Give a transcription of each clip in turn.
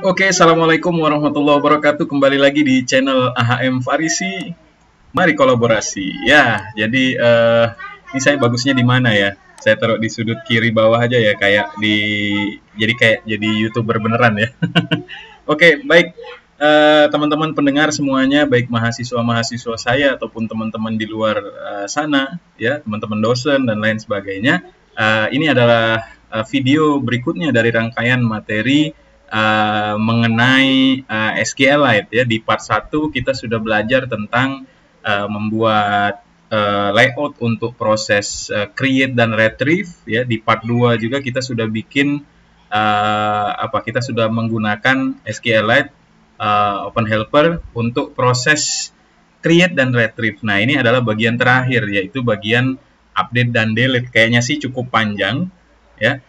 Oke, assalamualaikum warahmatullahi wabarakatuh. Kembali lagi di channel AHM Farisi. Mari kolaborasi. Ya, jadi ini saya bagusnya di mana ya? Saya taruh di sudut kiri bawah aja ya, kayak jadi YouTuber beneran ya. Oke, baik teman-teman pendengar semuanya, baik mahasiswa-mahasiswa saya ataupun teman-teman di luar sana, ya, teman-teman dosen dan lain sebagainya. Ini adalah video berikutnya dari rangkaian materi mengenai SQLite ya. Di part 1 kita sudah belajar tentang membuat layout untuk proses create dan retrieve ya. Di part 2 juga kita sudah bikin kita sudah menggunakan SQLite Open Helper untuk proses create dan retrieve. Nah, ini adalah bagian terakhir, yaitu bagian update dan delete. Kayaknya sih cukup panjang ya,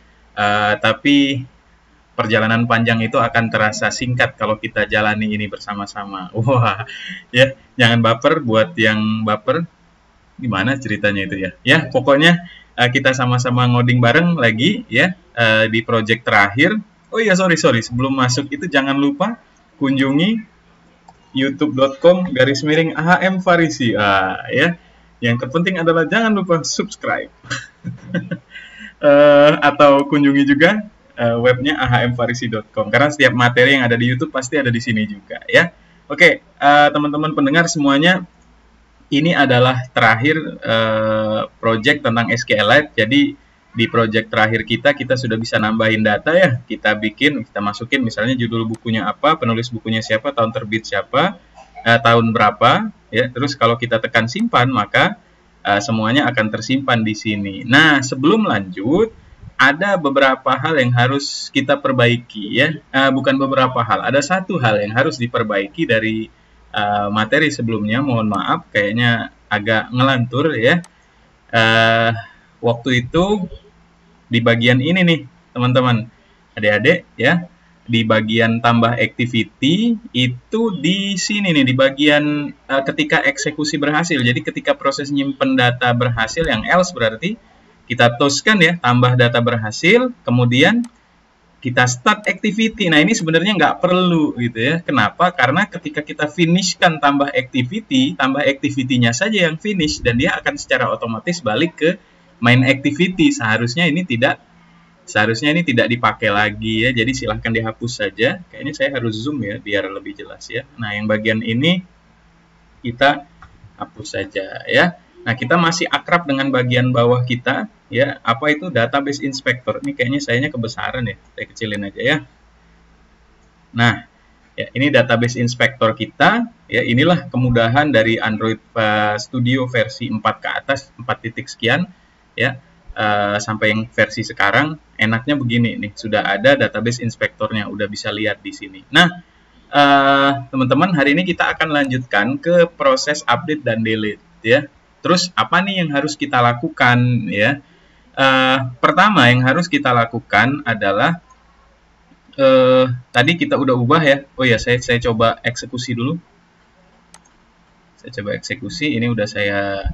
tapi perjalanan panjang itu akan terasa singkat kalau kita jalani ini bersama-sama. Wah, ya, jangan baper. Buat yang baper, gimana ceritanya itu ya? Ya, pokoknya kita sama-sama ngoding bareng lagi ya di project terakhir. Oh iya, sorry, sebelum masuk itu jangan lupa kunjungi youtube.com/AHM Farisi. Ya. Yang terpenting adalah jangan lupa subscribe. Atau kunjungi juga webnya ahmfarisi.com, karena setiap materi yang ada di YouTube pasti ada di sini juga ya. Oke, teman-teman pendengar semuanya, ini adalah terakhir project tentang SQLite. Jadi di project terakhir kita sudah bisa nambahin data ya. Kita masukin misalnya judul bukunya apa, penulis bukunya siapa, tahun terbit siapa, tahun berapa ya. Terus kalau kita tekan simpan, maka semuanya akan tersimpan di sini. Nah, sebelum lanjut, ada beberapa hal yang harus kita perbaiki ya. Bukan beberapa hal, ada satu hal yang harus diperbaiki dari materi sebelumnya. Mohon maaf, kayaknya agak ngelantur ya. Waktu itu di bagian ini nih, teman-teman, adik-adik ya, di bagian tambah activity itu di sini nih, di bagian ketika eksekusi berhasil. Jadi ketika proses nyimpen data berhasil, yang else berarti kita toskan ya, tambah data berhasil, kemudian kita start activity. Nah, ini sebenarnya nggak perlu gitu ya. Kenapa? Karena ketika kita finishkan tambah activity-nya saja yang finish, dan dia akan secara otomatis balik ke main activity. Seharusnya ini tidak dipakai lagi ya. Jadi silahkan dihapus saja. Kayaknya saya harus zoom ya biar lebih jelas ya. Nah, yang bagian ini kita hapus saja ya. Nah, kita masih akrab dengan bagian bawah kita ya. Apa itu database inspector? Ini kayaknya sayanya kebesaran ya. Saya kecilin aja ya. Nah, ya, ini database inspector kita ya. Inilah kemudahan dari Android Studio versi 4 ke atas, 4 titik sekian ya. Sampai yang versi sekarang enaknya begini nih, sudah ada database inspektornya, udah bisa lihat di sini. Nah, teman-teman, hari ini kita akan lanjutkan ke proses update dan delete ya. Terus apa nih yang harus kita lakukan ya? Pertama yang harus kita lakukan adalah tadi kita udah ubah ya. Oh ya, saya coba eksekusi dulu. Saya coba eksekusi, ini udah saya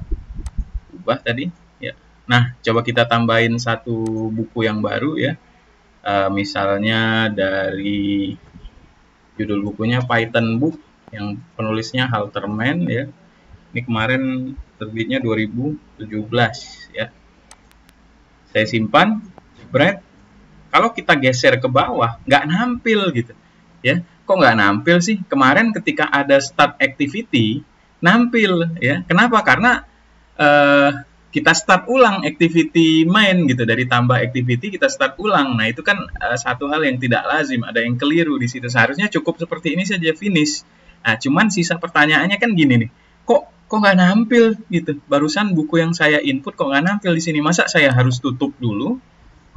ubah tadi ya. Nah, coba kita tambahin satu buku yang baru ya. Misalnya dari judul bukunya Python Book, yang penulisnya Halterman ya. Ini kemarin terbitnya 2017 ya. Saya simpan, spread. Kalau kita geser ke bawah, nggak nampil gitu ya. Kok nggak nampil sih? Kemarin ketika ada start activity, nampil ya. Kenapa? Karena kita start ulang activity main gitu, dari tambah activity kita start ulang. Nah, itu kan satu hal yang tidak lazim, ada yang keliru di situ. Seharusnya cukup seperti ini saja finish. Nah, cuman sisa pertanyaannya kan gini nih. Kok nggak nampil gitu? Barusan buku yang saya input kok nggak nampil di sini? Masa saya harus tutup dulu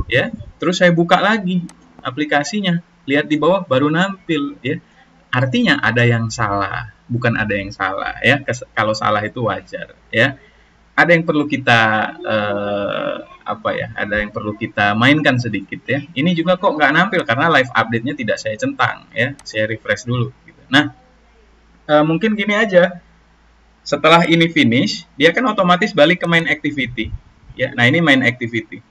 ya? Terus saya buka lagi aplikasinya, lihat di bawah baru nampil ya. Artinya ada yang salah, bukan ada yang salah ya. Kalau salah itu wajar ya. Ada yang perlu kita ada yang perlu kita mainkan sedikit ya. Ini juga kok nggak nampil karena live update-nya tidak saya centang ya. Saya refresh dulu gitu. Nah, mungkin gini aja. Setelah ini finish, dia kan otomatis balik ke main activity ya. Nah, ini main activity.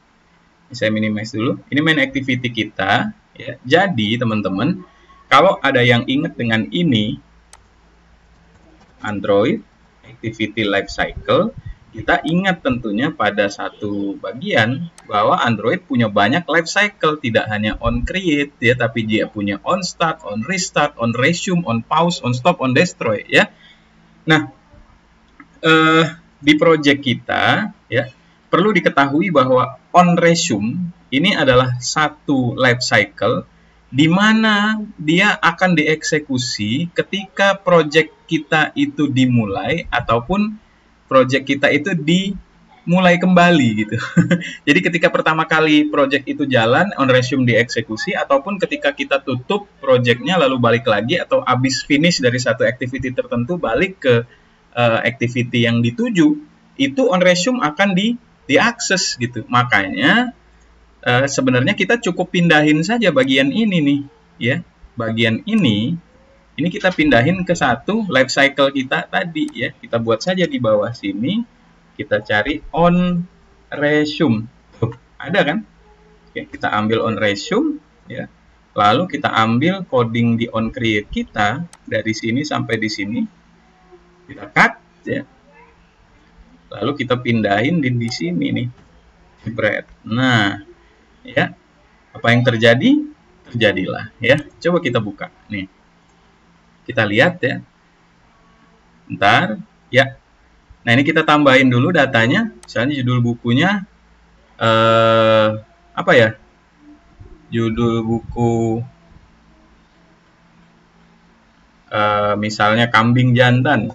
Saya minimize dulu. Ini main activity kita ya. Jadi, teman-teman, Kalau ada yang ingat dengan ini, Android Activity Lifecycle, kita ingat tentunya pada satu bagian bahwa Android punya banyak lifecycle, tidak hanya on create ya, tapi dia punya on start, on restart, on resume, on pause, on stop, on destroy ya. Nah, di project kita ya, perlu diketahui bahwa on resume ini adalah satu lifecycle di mana dia akan dieksekusi ketika project kita itu dimulai ataupun project kita itu dimulai kembali gitu. Jadi ketika pertama kali project itu jalan, on resume dieksekusi, ataupun ketika kita tutup projectnya lalu balik lagi, atau habis finish dari satu activity tertentu balik ke activity yang dituju, itu on resume akan diakses gitu. Makanya sebenarnya kita cukup pindahin saja bagian ini nih, ya. Bagian ini kita pindahin ke satu life cycle kita tadi ya. Kita buat saja di bawah sini, kita cari on resume. Tuh, ada kan? Oke, kita ambil on resume ya. Lalu kita ambil coding di on create kita dari sini sampai di sini. Kita cut ya. Lalu kita pindahin di sini nih. Jebret. Nah, ya, apa yang terjadi? Terjadilah ya. Coba kita buka nih, kita lihat ya. Bentar ya. Nah, ini kita tambahin dulu datanya. Misalnya judul bukunya apa ya, judul buku misalnya Kambing Jantan,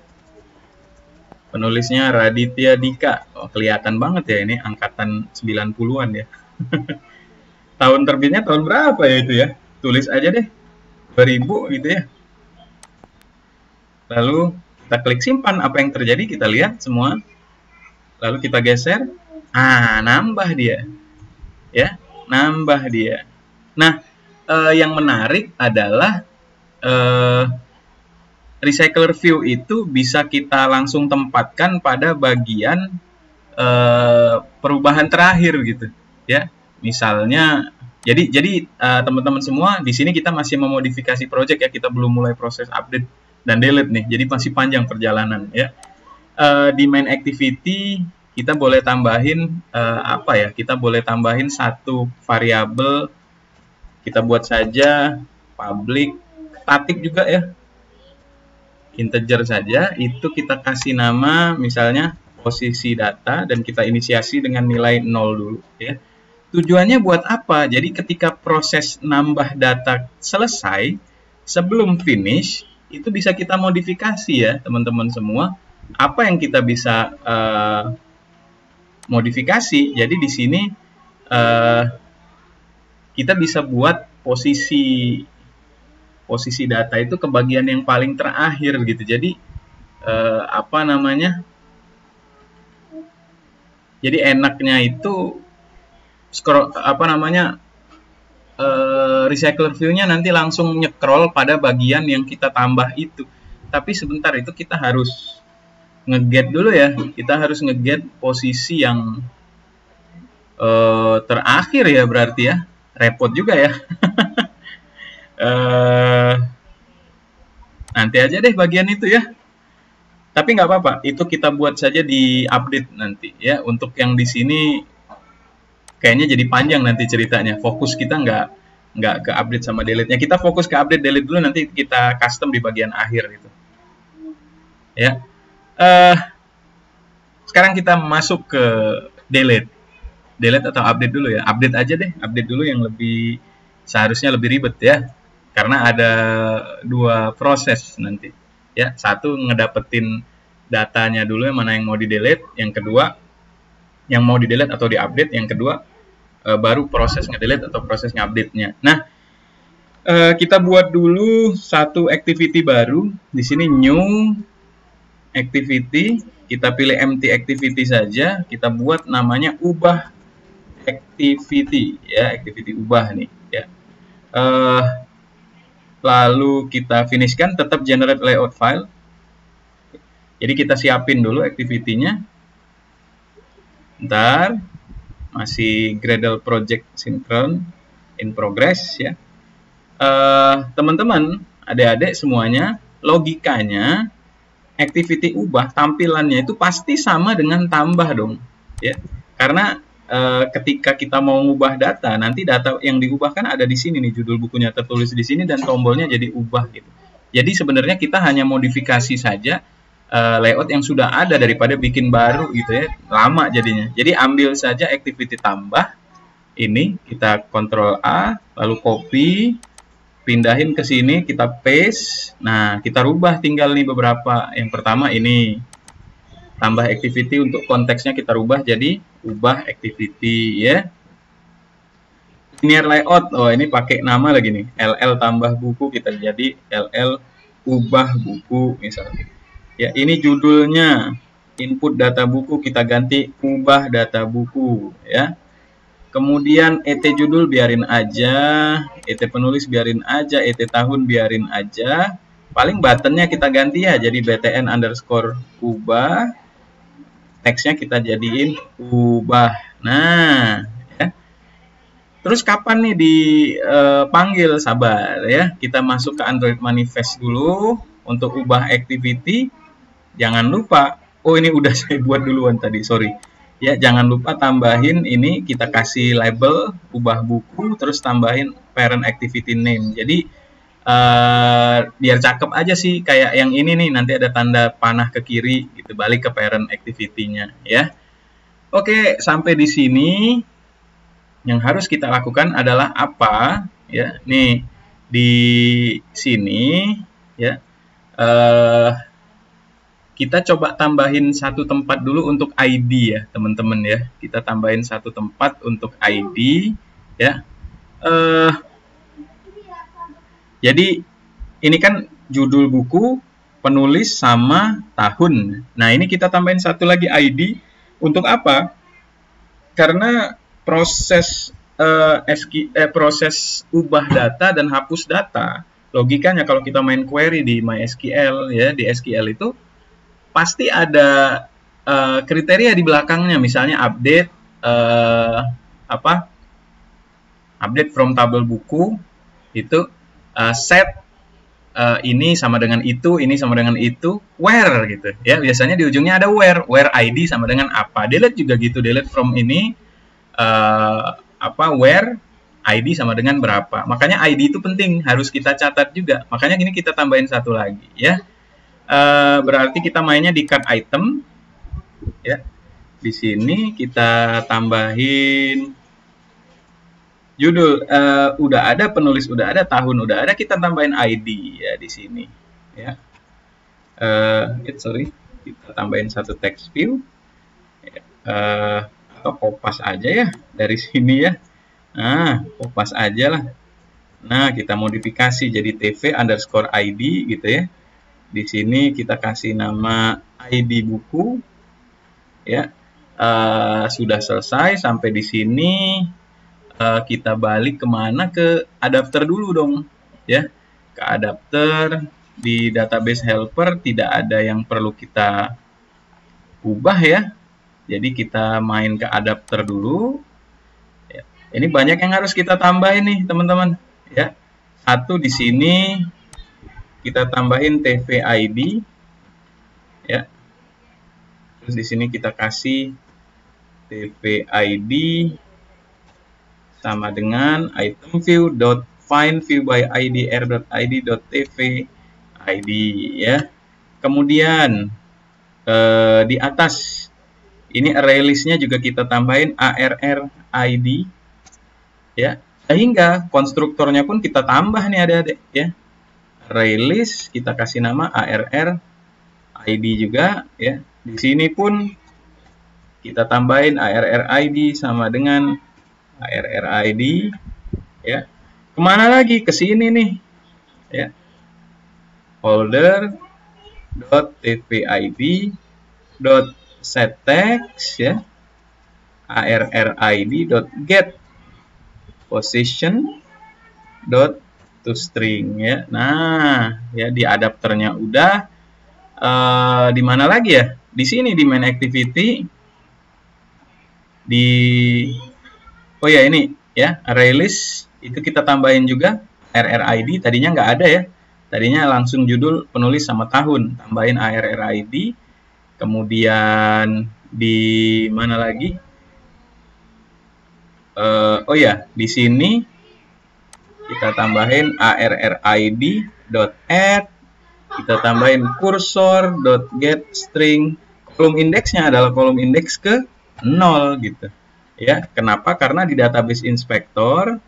penulisnya Raditya Dika. Oh, kelihatan banget ya, ini angkatan 90-an ya. Tahun terbitnya tahun berapa ya itu ya? Tulis aja deh 2000 gitu ya. Lalu kita klik simpan. Apa yang terjadi? Kita lihat semua. Lalu kita geser. Nambah dia. Ya, nambah dia. Nah, yang menarik adalah recycler view itu bisa kita langsung tempatkan pada bagian perubahan terakhir gitu, ya. Misalnya, jadi teman-teman semua di sini kita masih memodifikasi project ya, kita belum mulai proses update dan delete nih, jadi masih panjang perjalanan ya. Di main activity kita boleh tambahin apa ya? Kita boleh tambahin satu variabel, kita buat saja public static juga ya, integer saja. Itu kita kasih nama misalnya posisi data dan kita inisiasi dengan nilai 0 dulu ya. Tujuannya buat apa? Jadi ketika proses nambah data selesai, sebelum finish, itu bisa kita modifikasi ya teman-teman semua. Apa yang kita bisa modifikasi? Jadi di sini kita bisa buat posisi data itu ke bagian yang paling terakhir gitu. Jadi apa namanya? Jadi enaknya itu scroll recycler view-nya nanti langsung nge-scroll pada bagian yang kita tambah itu. Tapi sebentar, itu kita harus nge-get dulu ya. Kita harus nge-get posisi yang terakhir ya, berarti ya. Repot juga ya. Nanti aja deh bagian itu ya. Tapi nggak apa-apa, itu kita buat saja di update nanti ya. Untuk yang di sini kayaknya jadi panjang nanti ceritanya. Fokus kita nggak ke update sama delete-nya. Kita fokus ke update delete dulu, nanti kita custom di bagian akhir itu. Ya. Sekarang kita masuk ke delete. Delete atau update dulu ya. Update aja deh. Update dulu yang seharusnya lebih ribet ya. Karena ada dua proses nanti. Ya, satu ngedapetin datanya dulu yang mana yang mau di-delete, yang kedua yang mau di-delete atau di-update, yang kedua baru proses nge-delete atau proses nge-update-nya. Nah, kita buat dulu satu activity baru. Di sini new activity, kita pilih empty activity saja, kita buat namanya ubah activity ya, activity ubah nih ya. Lalu kita finishkan, tetap generate layout file. Jadi kita siapin dulu activity-nya. Ntar masih Gradle project synchron in progress ya. teman-teman, adik-adik semuanya, logikanya activity ubah tampilannya itu pasti sama dengan tambah dong, ya. Karena ketika kita mau mengubah data, nanti data yang diubah kan ada di sini nih, judul bukunya tertulis di sini dan tombolnya jadi ubah gitu. Jadi sebenarnya kita hanya modifikasi saja layout yang sudah ada daripada bikin baru gitu ya, lama jadinya. Jadi ambil saja activity tambah ini, kita Ctrl A, lalu copy, pindahin ke sini, kita paste. Nah, kita rubah tinggal nih beberapa. Yang pertama ini tambah activity, untuk konteksnya kita rubah jadi ubah activity ya. Linear layout, oh ini pakai nama lagi nih, LL tambah buku, kita jadi LL ubah buku misalnya. Ya, ini judulnya input data buku, kita ganti ubah data buku ya. Kemudian ET judul biarin aja, ET penulis biarin aja, ET tahun biarin aja. Paling buttonnya kita ganti ya, jadi btn underscore ubah. Teksnya kita jadiin ubah. Nah, ya. Terus kapan nih dipanggil? Sabar ya. Kita masuk ke Android Manifest dulu untuk ubah activity. Jangan lupa, oh ini udah saya buat duluan tadi, sorry. Ya, jangan lupa tambahin ini, kita kasih label ubah buku, terus tambahin parent activity name. Jadi biar cakep aja sih, kayak yang ini nih, nanti ada tanda panah ke kiri, gitu, balik ke parent activity-nya ya. Oke, sampai di sini yang harus kita lakukan adalah apa? Ya, nih di sini ya. Kita coba tambahin satu tempat dulu untuk ID ya teman-teman ya. Kita tambahin satu tempat untuk ID ya. Jadi ini kan judul buku, penulis sama tahun. Nah ini kita tambahin satu lagi ID. Untuk apa? Karena proses proses ubah data dan hapus data, logikanya kalau kita main query di MySQL ya, di SQL itu pasti ada kriteria di belakangnya, misalnya update update from tabel buku itu set ini sama dengan itu, ini sama dengan itu, where gitu ya, biasanya di ujungnya ada where ID sama dengan apa. Delete juga gitu, delete from ini where ID sama dengan berapa. Makanya ID itu penting, harus kita catat juga. Makanya ini kita tambahin satu lagi ya. Berarti kita mainnya di card item ya. Di sini kita tambahin judul, udah ada, penulis udah ada, tahun udah ada, kita tambahin ID ya di sini ya. Sorry, kita tambahin satu text view atau kopas aja ya dari sini ya. Nah, kopas aja lah. Nah, kita modifikasi jadi tv underscore ID gitu ya. Di sini kita kasih nama ID buku ya. Sudah selesai sampai di sini. Kita balik kemana? Ke adapter dulu dong ya. Ke adapter, di database helper tidak ada yang perlu kita ubah ya. Jadi kita main ke adapter dulu ya. Ini banyak yang harus kita tambahin nih teman-teman ya. Satu di sini kita tambahin TV ID ya. Terus di sini kita kasih TV ID sama dengan item view dot find view by id r.id.tv ID ya. Kemudian di atas ini array list-nya juga kita tambahin arr ID ya. Sehingga konstruktornya pun kita tambah nih adik-adik ya. Array list kita kasih nama arr ID juga ya. Di sini pun kita tambahin arr ID sama dengan arr ID ya. Kemana lagi? Ke sini nih ya. Folder .tvid .setText ya. arr ID .get position .toString ya. Nah, ya di adapternya udah. Di mana lagi ya? Di sini di main activity oh ya ini ya, array list itu kita tambahin juga ARRID tadinya nggak ada ya. Tadinya langsung judul, penulis sama tahun, tambahin ARRID. Kemudian di mana lagi? Oh ya, di sini kita tambahin ARRID.add, kita tambahin cursor.getString. Kolom indeksnya adalah kolom indeks ke 0 gitu. Ya, kenapa? Karena di database inspector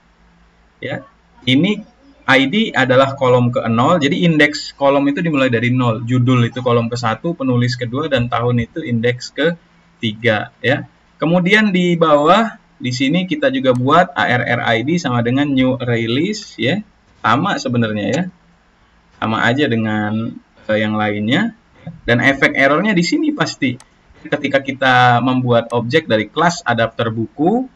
ya, ini ID adalah kolom ke 0, jadi indeks kolom itu dimulai dari 0. Judul itu kolom ke 1, penulis kedua, dan tahun itu indeks ke 3 ya. Kemudian di bawah di sini kita juga buat ARRID sama dengan new release ya. Sama sebenarnya ya. Sama aja dengan yang lainnya. Dan efek errornya di sini pasti ketika kita membuat objek dari kelas adapter buku.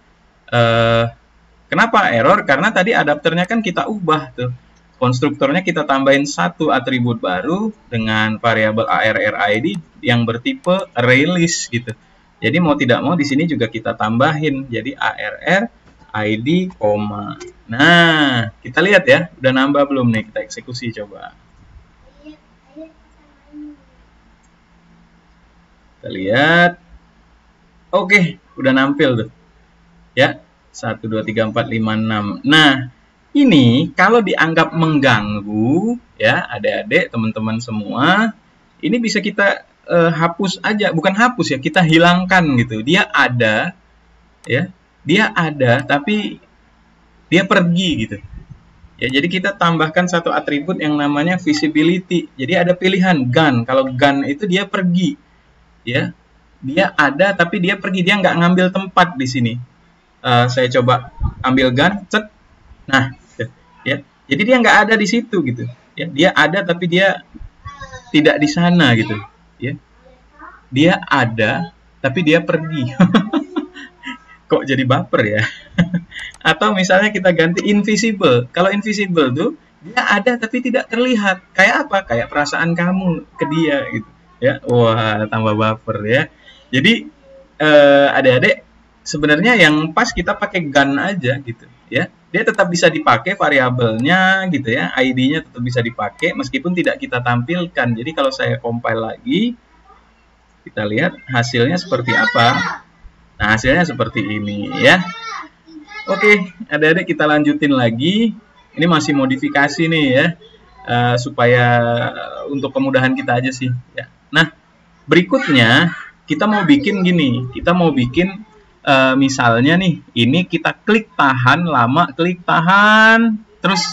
Kenapa error? Karena tadi adapternya kan kita ubah tuh. Konstruktornya kita tambahin satu atribut baru dengan variabel ARRID yang bertipe release gitu. Jadi mau tidak mau di sini juga kita tambahin jadi ARRID, Nah, kita lihat ya, udah nambah belum nih? Kita eksekusi coba. Kita lihat. Oke, udah nampil tuh. Ya. 1, 2, 3, 4, 5, 6. Nah, ini kalau dianggap mengganggu, ya adik-adik, teman-teman semua, ini bisa kita hapus aja. Bukan hapus ya, kita hilangkan gitu. Dia ada, ya, dia ada, tapi dia pergi gitu. Ya, jadi kita tambahkan satu atribut yang namanya visibility. Jadi ada pilihan gone. Kalau gone itu dia pergi, ya, dia ada, tapi dia pergi. Dia nggak ngambil tempat di sini. Saya coba ambil gun, set. Nah, ya, jadi dia nggak ada di situ gitu. Ya, dia ada tapi dia tidak di sana gitu. Ya, dia ada tapi dia pergi. Kok jadi baper ya? Atau misalnya kita ganti invisible. Kalau invisible tuh dia ada tapi tidak terlihat. Kayak apa? Kayak perasaan kamu ke dia gitu. Ya, wah tambah baper ya. Jadi adik-adik, sebenarnya yang pas kita pakai gun aja gitu ya. Dia tetap bisa dipakai variabelnya gitu ya. ID-nya tetap bisa dipakai meskipun tidak kita tampilkan. Jadi kalau saya compile lagi, kita lihat hasilnya seperti apa. Nah, hasilnya seperti ini ya. Oke, adik-adik kita lanjutin lagi. Ini masih modifikasi nih ya. Supaya untuk kemudahan kita aja sih ya. Nah, berikutnya kita mau bikin gini. Kita mau bikin misalnya nih, ini kita klik tahan lama, klik tahan, terus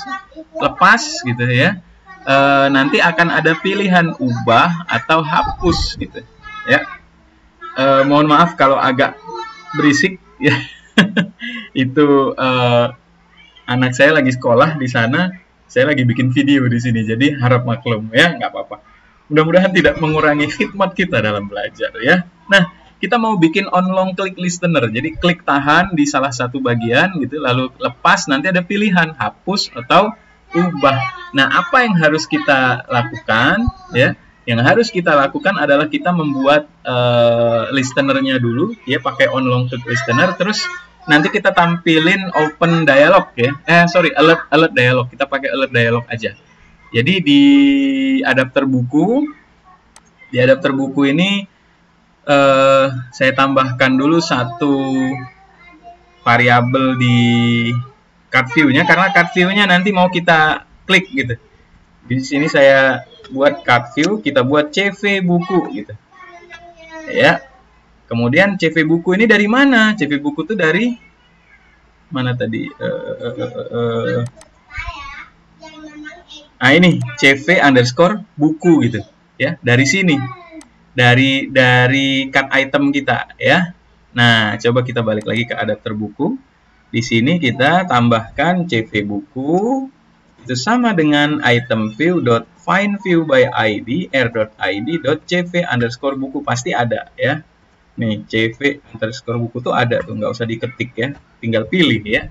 lepas gitu ya. Nanti akan ada pilihan ubah atau hapus gitu ya. Mohon maaf kalau agak berisik ya. Itu anak saya lagi sekolah di sana, saya lagi bikin video di sini, jadi harap maklum ya, nggak apa-apa. Mudah-mudahan tidak mengurangi khidmat kita dalam belajar ya. Nah, kita mau bikin on long click listener. Jadi klik tahan di salah satu bagian gitu, lalu lepas, nanti ada pilihan hapus atau ubah. Nah, apa yang harus kita lakukan ya? Yang harus kita lakukan adalah kita membuat listenernya dulu ya, pakai on long click listener, terus nanti kita tampilin open dialog ya. Alert dialog. Kita pakai alert dialog aja. Jadi di adapter buku ini saya tambahkan dulu satu variabel di card view-nya, karena card view-nya nanti mau kita klik gitu. Di sini saya buat card view, kita buat CV buku gitu. Ya. Kemudian CV buku ini dari mana? CV buku itu dari mana tadi? Nah, ini CV underscore buku gitu ya, dari sini. Dari card item kita ya. Nah, coba kita balik lagi ke adapter buku. Di sini kita tambahkan CV buku itu sama dengan item view.find view by id r.id.cv underscore buku, pasti ada ya. Nih, CV underscore buku tuh ada tuh, nggak usah diketik ya, tinggal pilih ya.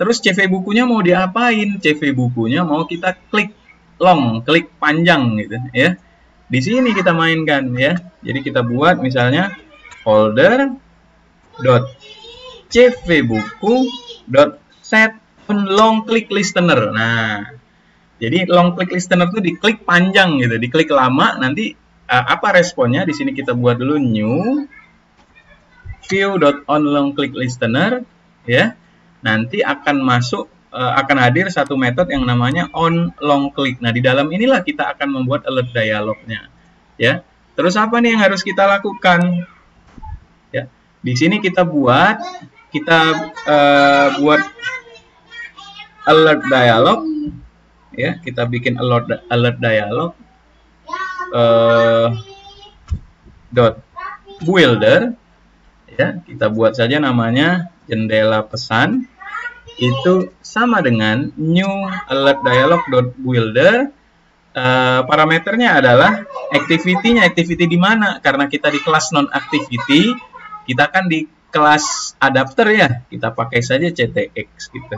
Terus CV bukunya mau diapain? CV bukunya mau kita klik long, klik panjang gitu ya. Di sini kita mainkan ya. Jadi kita buat misalnya folder .cvbuku.set on long click listener. Nah, jadi long click listener itu diklik panjang gitu, diklik lama, nanti apa responnya? Di sini kita buat dulu new view.on long click listener, ya. Nanti akan masuk, akan hadir satu metode yang namanya on long click. Nah, di dalam inilah kita akan membuat alert dialognya, ya. Terus apa nih yang harus kita lakukan? Ya, di sini kita buat alert dialog, ya. Kita bikin alert dialog .builder, ya. Kita buat saja namanya jendela pesan. Itu sama dengan new alert dialog.builder. Parameternya adalah activity-nya. Activity di mana? Karena kita di kelas non activity, kita kan di kelas adapter, ya. Kita pakai saja ctx gitu.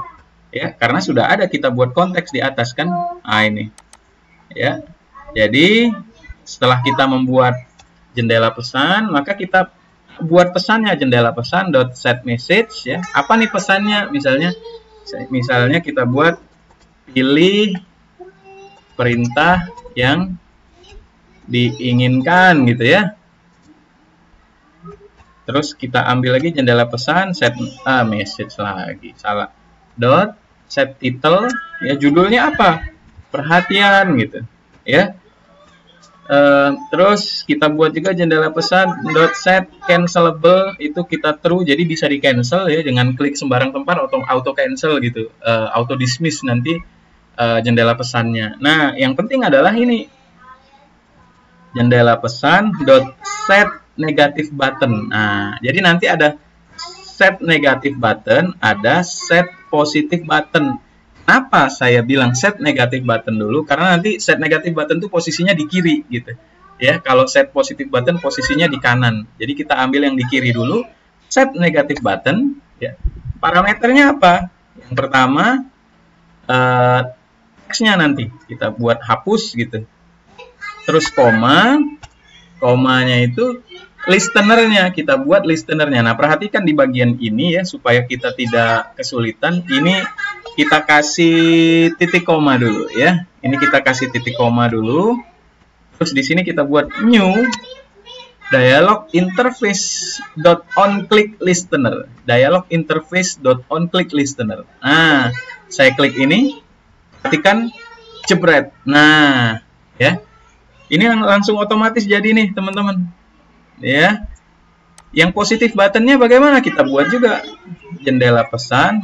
Ya, karena sudah ada kita buat konteks di atas kan. Nah, ini. Ya. Jadi, setelah kita membuat jendela pesan, maka kita buat pesannya jendela pesan .set message, ya. Apa nih pesannya? Misalnya kita buat pilih perintah yang diinginkan gitu, ya. Terus kita ambil lagi jendela pesan set message lagi, salah. Set title, ya, judulnya apa? Perhatian gitu, ya. Terus kita buat juga jendela pesan .set cancelable, itu kita true, jadi bisa di cancel, ya, dengan klik sembarang tempat auto cancel gitu, auto dismiss nanti jendela pesannya. Nah, yang penting adalah ini jendela pesan .set negative button. Nah, jadi nanti ada set negative button, ada set positive button. Kenapa saya bilang set negative button dulu? Karena nanti set negative button itu posisinya di kiri gitu. Ya, kalau set positive button posisinya di kanan. Jadi kita ambil yang di kiri dulu. Set negative button, ya. Parameternya apa? Yang pertama teksnya nanti kita buat hapus gitu. Terus komanya itu listenernya, kita buat listenernya. Nah, perhatikan di bagian ini, ya, supaya kita tidak kesulitan. Ini kita kasih titik koma dulu, ya. Ini kita kasih titik koma dulu. Terus di sini kita buat new dialog interface.onClick listener. Dialog interface.onClick listener. Nah, saya klik ini, perhatikan jebret. Nah, ya. Ini langsung otomatis jadi nih, teman-teman. Ya. Yang positif buttonnya bagaimana? Kita buat juga jendela pesan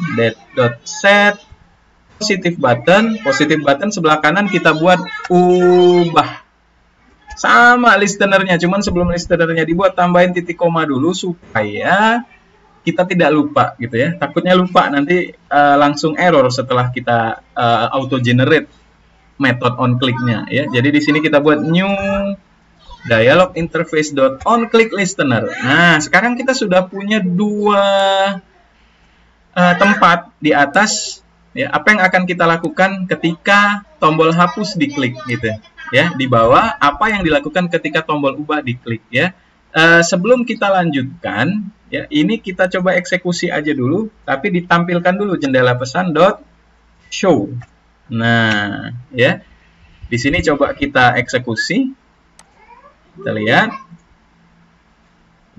.set positif button. Positif button sebelah kanan kita buat ubah. Sama listenernya, cuman sebelum listenernya dibuat tambahin titik koma dulu supaya kita tidak lupa gitu, ya. Takutnya lupa nanti langsung error setelah kita auto generate method on click-nya, ya. Jadi di sini kita buat new dialog interface.onClick listener. Nah, sekarang kita sudah punya dua tempat di atas, ya. Apa yang akan kita lakukan ketika tombol hapus diklik gitu, ya. Di bawah apa yang dilakukan ketika tombol ubah diklik, ya. Sebelum kita lanjutkan, ya, ini kita coba eksekusi aja dulu, tapi ditampilkan dulu jendela pesan .show. Nah, ya. Di sini coba kita eksekusi. Kita lihat.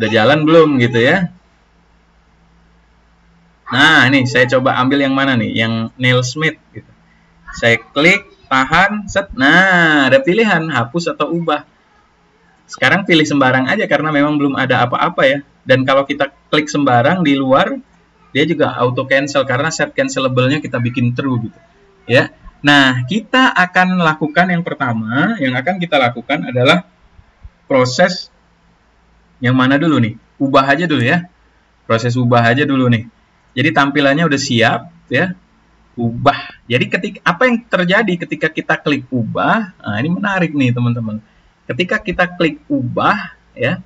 Udah jalan belum gitu, ya. Nah, ini saya coba ambil yang mana nih? Yang Neil Smith gitu. Saya klik, tahan, set. Nah, ada pilihan hapus atau ubah. Sekarang pilih sembarang aja karena memang belum ada apa-apa, ya. Dan kalau kita klik sembarang di luar, dia juga auto cancel karena set cancelable-nya kita bikin true gitu, ya. Nah, kita akan lakukan yang pertama, yang akan kita lakukan adalah proses yang mana dulu nih? Ubah aja dulu, ya. Proses ubah aja dulu nih. Jadi tampilannya udah siap, ya. Ubah. Jadi apa yang terjadi ketika kita klik ubah? Nah, ini menarik nih, teman-teman. Ketika kita klik ubah, ya,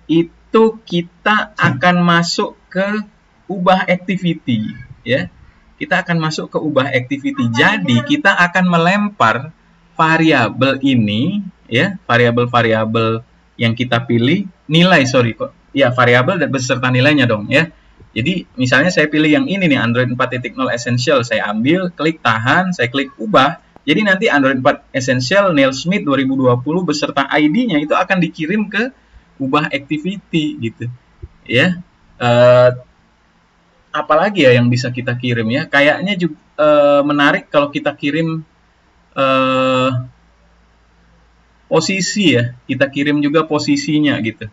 itu kita akan masuk ke ubah activity, ya. Kita akan masuk ke ubah activity. Jadi kita akan melempar variabel ini, ya, variabel-variabel yang kita pilih, variabel dan beserta nilainya dong, ya. Jadi misalnya saya pilih yang ini nih, Android 4.0 Essential, saya ambil, klik tahan, saya klik ubah. Jadi nanti Android 4 Essential Neil Smith 2020 beserta ID-nya itu akan dikirim ke ubah activity gitu. Ya. Apalagi ya yang bisa kita kirim ya? Kayaknya juga menarik kalau kita kirim posisi ya. Kita kirim juga posisinya gitu.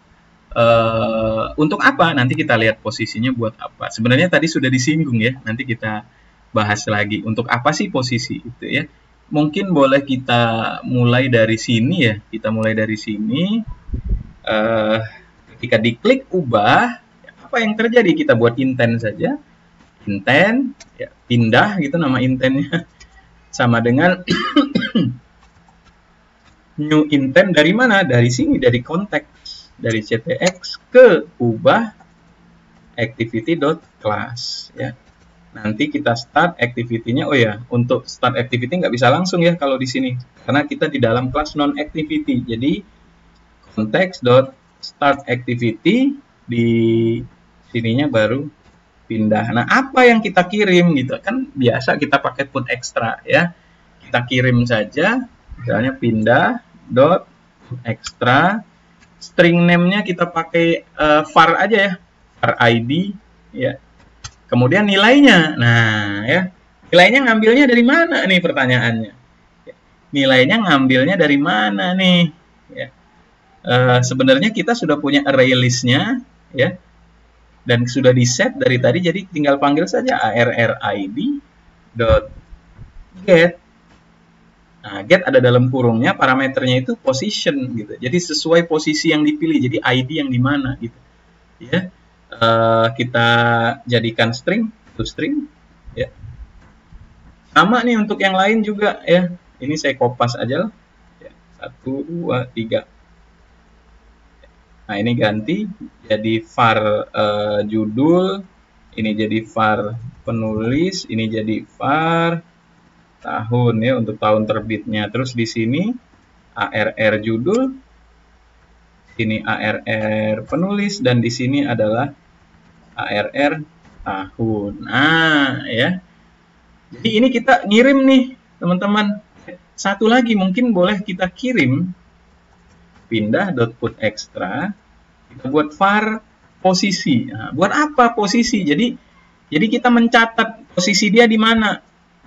Untuk apa? Nanti kita lihat posisinya buat apa. Sebenarnya tadi sudah disinggung ya. Nanti kita bahas lagi. Untuk apa sih posisi itu ya? Mungkin boleh kita mulai dari sini ya. Kita mulai dari sini. Ketika diklik ubah, apa yang terjadi? Kita buat intent saja. Intent, ya, pindah gitu nama intentnya. Sama dengan new intent dari mana? Dari sini, dari konteks. Dari ctx ke ubah activity.class ya. Nanti kita start activity-nya. Oh ya, untuk start activity nggak bisa langsung ya kalau di sini, karena kita di dalam kelas non activity. Jadi context.start activity, di sininya baru pindah. Nah, apa yang kita kirim gitu kan biasa kita pakai put extra ya. Kita kirim saja, misalnya pindah dot extra. String name-nya kita pakai var aja ya, var ID ya. Kemudian nilainya, nah ya, nilainya ngambilnya dari mana nih pertanyaannya? Nilainya ngambilnya dari mana nih? Ya. Sebenarnya kita sudah punya array list-nya ya, dan sudah di set dari tadi, jadi tinggal panggil saja arrid.get. Nah, get ada dalam kurungnya, parameternya itu position gitu. Jadi sesuai posisi yang dipilih, jadi ID yang di mana gitu. Ya. Kita jadikan string to string ya. Sama nih untuk yang lain juga ya. Ini saya kopas aja lah. Ya, 1 2 3. Nah, ini ganti jadi var judul, ini jadi var penulis, ini jadi var tahun ya untuk tahun terbitnya. Terus di sini ARR judul, sini ARR penulis, dan di sini adalah ARR tahun. Nah, ya. Jadi ini kita ngirim nih, teman-teman. Satu lagi mungkin boleh kita kirim pindah.put extra, kita buat var posisi. Nah, buat apa posisi? Jadi kita mencatat posisi dia di mana.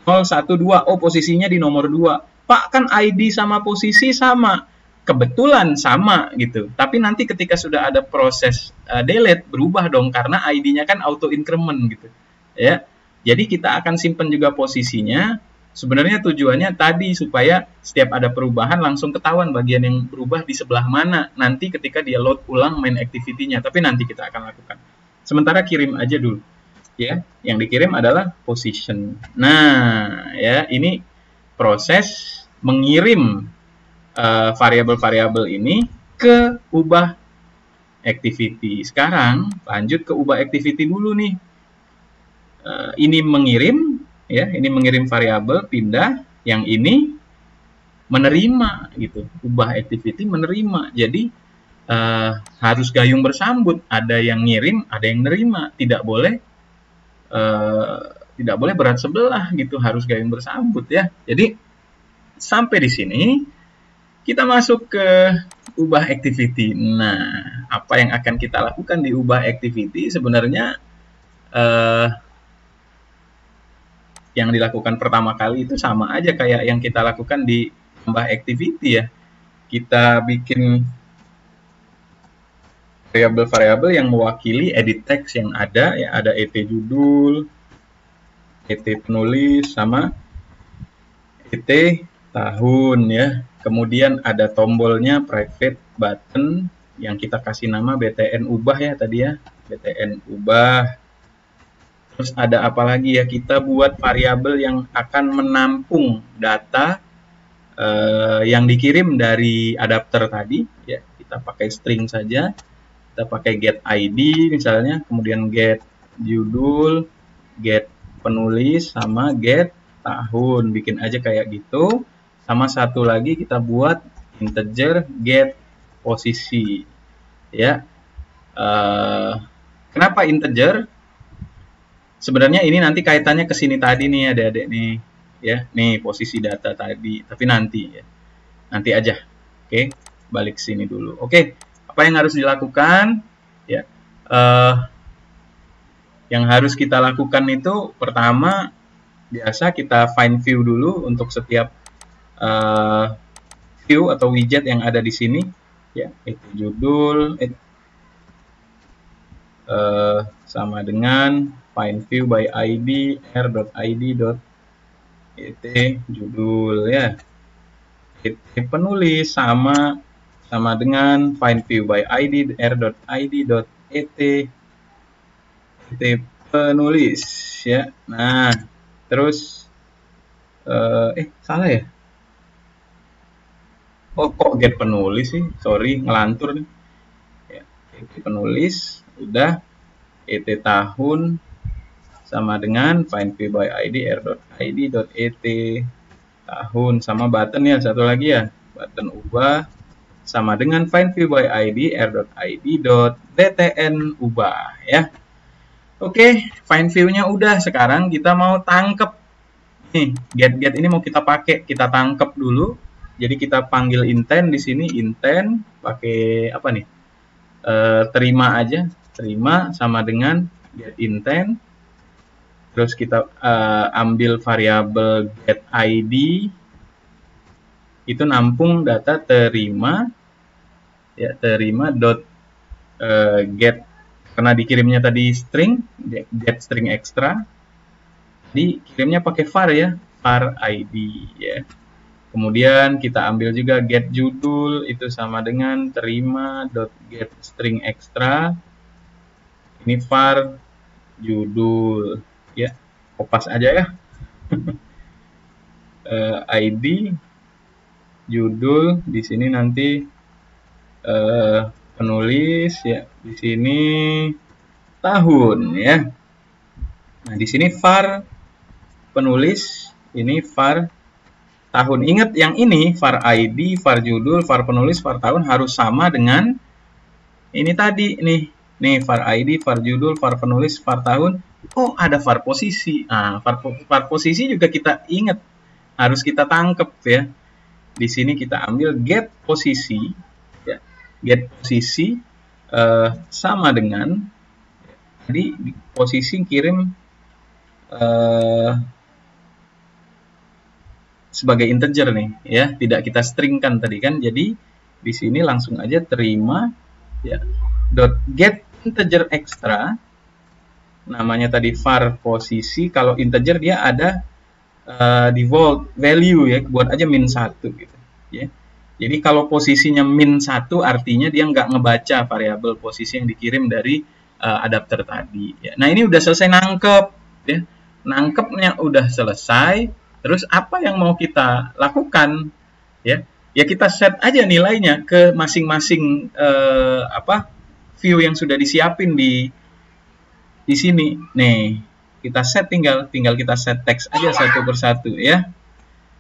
0, 1, 2, oh posisinya di nomor 2. Pak, kan ID sama posisi sama. Kebetulan sama gitu. Tapi nanti ketika sudah ada proses delete, berubah dong, karena ID-nya kan auto increment gitu. Ya. Jadi kita akan simpan juga posisinya. Sebenarnya tujuannya tadi supaya setiap ada perubahan langsung ketahuan bagian yang berubah di sebelah mana. Nanti ketika dia load ulang main activity-nya, tapi nanti kita akan lakukan. Sementara kirim aja dulu. Ya, yang dikirim adalah position. Nah, ya ini proses mengirim variabel-variabel ini ke ubah activity. Sekarang lanjut ke ubah activity dulu nih. Ini mengirim, ya, ini mengirim variabel pindah, yang ini menerima gitu. Ubah activity menerima. Jadi harus gayung bersambut. Ada yang ngirim, ada yang nerima. Tidak boleh berat sebelah gitu, harus gayung bersambut ya. Jadi sampai di sini kita masuk ke ubah activity. Nah, apa yang akan kita lakukan di ubah activity? Sebenarnya yang dilakukan pertama kali itu sama aja kayak yang kita lakukan di ubah activity ya. Kita bikin variabel-variabel yang mewakili edit text yang ada ya, ada et judul, et penulis, sama et tahun ya. Kemudian ada tombolnya private button yang kita kasih nama btn ubah ya tadi ya, btn ubah. Terus ada apa lagi ya, kita buat variabel yang akan menampung data yang dikirim dari adapter tadi ya. Kita pakai string saja. Kita pakai get ID misalnya, kemudian get judul, get penulis, sama get tahun. Bikin aja kayak gitu. Sama satu lagi kita buat integer get posisi. Ya. Kenapa integer? Sebenarnya ini nanti kaitannya ke sini tadi nih adik-adik nih, ya. Nih posisi data tadi, tapi nanti ya. Nanti aja. Oke, balik sini dulu. Oke, apa yang harus dilakukan? Ya, yang harus kita lakukan itu pertama biasa kita find view dulu untuk setiap view atau widget yang ada di sini. Ya, itu judul sama dengan find view by id r.id.et judul ya. Penulis sama dengan find view by id r.id.et penulis ya. Nah, terus salah ya? Oh, kok get penulis sih? Sorry, ngelantur nih. Ya, penulis udah et tahun sama dengan find view by id r.id.et tahun sama button ya, satu lagi ya, button ubah sama dengan find view by id r.id.btn ubah ya. Oke, find view-nya udah. Sekarang kita mau tangkep nih, get ini mau kita pakai, kita tangkep dulu. Jadi kita panggil intent di sini, intent pakai apa nih? Terima aja, terima sama dengan get intent. Terus kita ambil variabel get id, itu nampung data terima ya, terima dot get, karena dikirimnya tadi string, get string extra, dikirimnya pakai var ya, var id ya. Kemudian kita ambil juga get judul, itu sama dengan terima dot get string extra, ini var judul ya, kopas aja ya. id judul di sini nanti penulis ya, di sini tahun ya. Nah, di sini var penulis, ini var tahun. Ingat yang ini var id, var judul, var penulis, var tahun harus sama dengan ini tadi nih. Nih var id, var judul, var penulis, var tahun. Oh, ada var posisi. Nah, var posisi juga kita ingat, harus kita tangkep ya. Di sini kita ambil get posisi ya. Get posisi sama dengan tadi posisi kirim sebagai integer nih ya, tidak kita stringkan tadi kan. Jadi di sini langsung aja terima ya dot get integer extra, namanya tadi var posisi. Kalau integer dia ada default value ya, buat aja min 1 gitu ya. Jadi kalau posisinya min 1 artinya dia nggak ngebaca variabel posisi yang dikirim dari adapter tadi ya. Nah, ini udah selesai nangkep ya. Nangkepnya udah selesai. Terus apa yang mau kita lakukan ya? Ya kita set aja nilainya ke masing-masing view yang sudah disiapin di sini. Nih, kita set tinggal kita set teks aja satu persatu ya.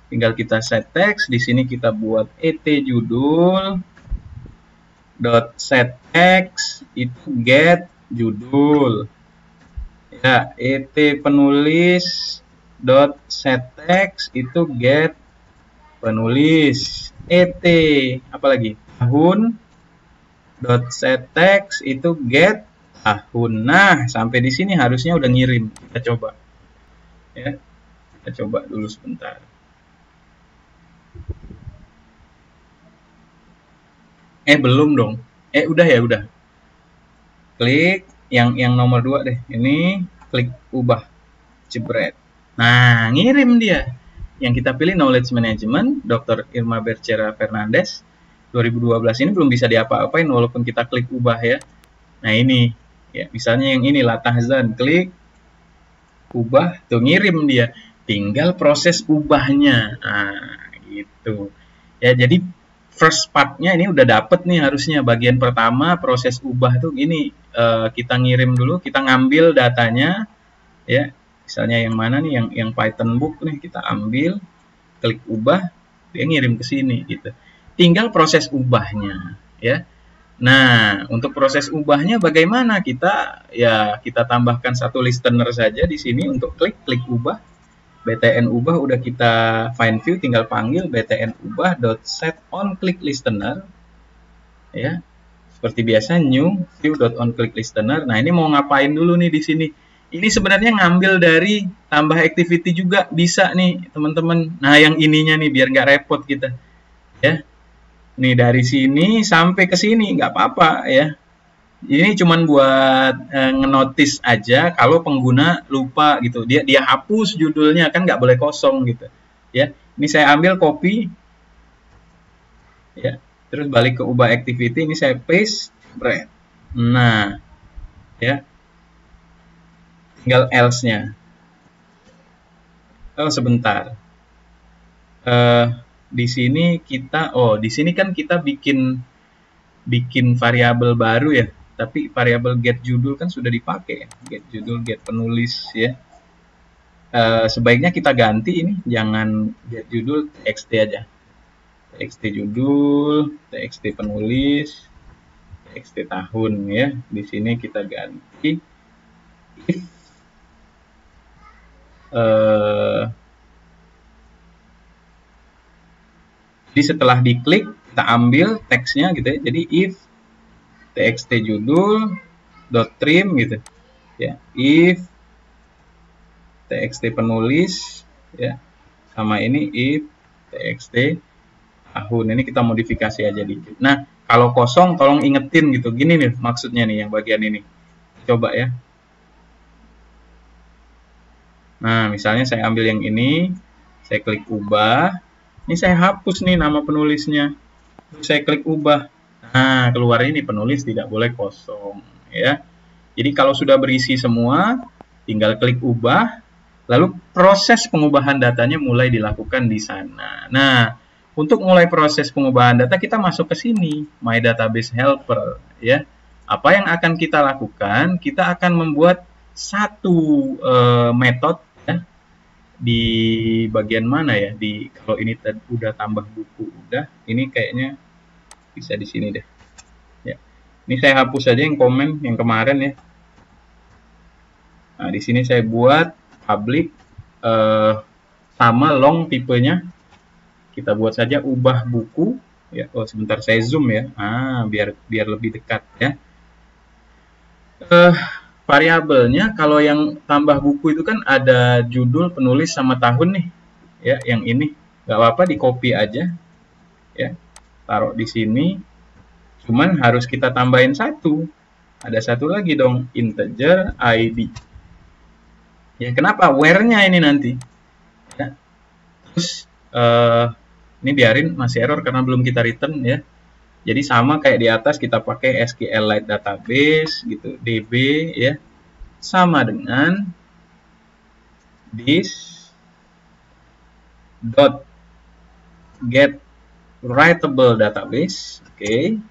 Tinggal kita set teks, di sini kita buat et judul dot set teks itu get judul. Ya, et penulis dot set text itu get penulis. Et apalagi tahun dot set text itu get tahun. Nah, sampai di sini harusnya udah ngirim. Kita coba ya, kita coba dulu sebentar. Belum dong. Udah ya, udah. Klik yang nomor 2 deh. Ini klik ubah, jebret. Nah, ngirim dia. Yang kita pilih Knowledge Management, Dr. Irma Bercera Fernandes. 2012 ini belum bisa diapa-apain walaupun kita klik ubah ya. Nah, ini. Ya, misalnya yang ini, Latahzan. Klik ubah, tuh ngirim dia. Tinggal proses ubahnya. Nah, gitu. Ya, jadi first part-nya ini udah dapet nih harusnya. Bagian pertama, proses ubah tuh gini. Kita ngirim dulu, kita ngambil datanya. Ya. Misalnya yang mana nih, yang Python book nih, kita ambil, klik ubah, dia ngirim ke sini gitu. Tinggal proses ubahnya ya. Nah, untuk proses ubahnya bagaimana? Kita tambahkan satu listener saja di sini untuk klik ubah. BTN ubah udah kita find view, tinggal panggil BTN ubah .set on click listener, ya. Seperti biasa new view on click listener. Nah, ini mau ngapain dulu nih di sini? Ini sebenarnya ngambil dari tambah activity juga bisa nih, teman-teman. Nah, yang ininya nih biar nggak repot kita, ya. Nih dari sini sampai ke sini nggak apa-apa ya. Ini cuman buat ngenotis aja kalau pengguna lupa gitu. Dia hapus judulnya, kan nggak boleh kosong gitu. Ya, ini saya ambil copy, ya. Terus balik ke ubah activity, ini saya paste, spread. Nah, ya, tinggal else-nya. Oh sebentar. Di sini di sini kan kita bikin variabel baru ya. Tapi variabel get judul kan sudah dipakai ya. Get judul, get penulis ya. Sebaiknya kita ganti ini, jangan get judul, txt aja. Txt judul, txt penulis, txt tahun ya. Di sini kita ganti if jadi setelah diklik kita ambil teksnya gitu ya. Jadi if txt judul dot trim gitu ya, if txt penulis ya, sama ini if txt tahun. Ini kita modifikasi aja dikit. Nah, kalau kosong tolong ingetin gitu. Gini nih maksudnya nih yang bagian ini. Coba ya. Nah, misalnya saya ambil yang ini, saya klik ubah. Ini saya hapus nih nama penulisnya. Terus saya klik ubah. Nah, keluar ini penulis tidak boleh kosong ya. Jadi kalau sudah berisi semua, tinggal klik ubah, lalu proses pengubahan datanya mulai dilakukan di sana. Nah, untuk mulai proses pengubahan data kita masuk ke sini, My Database Helper ya. Apa yang akan kita lakukan? Kita akan membuat satu metode ya, di bagian mana ya? Kalau ini udah tambah buku udah, ini kayaknya bisa di sini deh. Ya. Ini saya hapus aja yang komen yang kemarin ya. Nah, di sini saya buat public sama long tipenya. Kita buat saja ubah buku ya. Oh, sebentar saya zoom ya. Biar lebih dekat ya. Variabelnya kalau yang tambah buku itu kan ada judul, penulis sama tahun nih. Ya, yang ini nggak apa-apa di copy aja. Ya. Taruh di sini. Cuman harus kita tambahin satu. Ada satu lagi dong, integer ID. Ya, kenapa? Where-nya ini nanti. Ya. Terus ini biarin masih error karena belum kita return ya. Jadi sama kayak di atas kita pakai SQLite database gitu, DB ya. Sama dengan this dot get writable database, oke.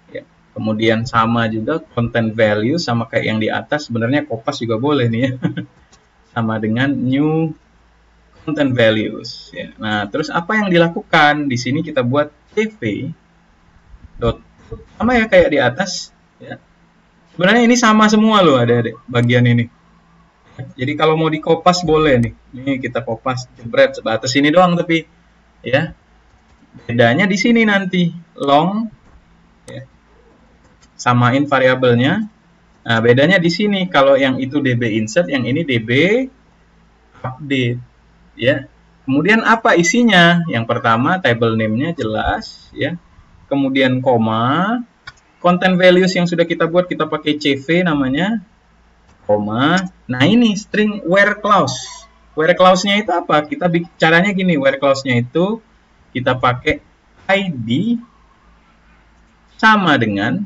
Ya. Kemudian sama juga content value sama kayak yang di atas, sebenarnya kopas juga boleh nih ya. Sama dengan new content values ya. Nah, terus apa yang dilakukan? Di sini kita buat cv dot sama ya kayak di atas ya. Sebenarnya ini sama semua loh, ada bagian ini. Jadi kalau mau dikopas boleh nih. Ini kita kopas jebret sebatas ini doang tapi ya. Bedanya di sini nanti long ya. Samain variabelnya. Nah, bedanya di sini kalau yang itu db insert, yang ini db update ya. Kemudian apa isinya? Yang pertama table name-nya jelas ya. Kemudian koma, content values yang sudah kita buat kita pakai cv namanya, koma. Nah, ini string where clause. Where clause-nya itu apa? Caranya gini, where clause-nya itu kita pakai ID sama dengan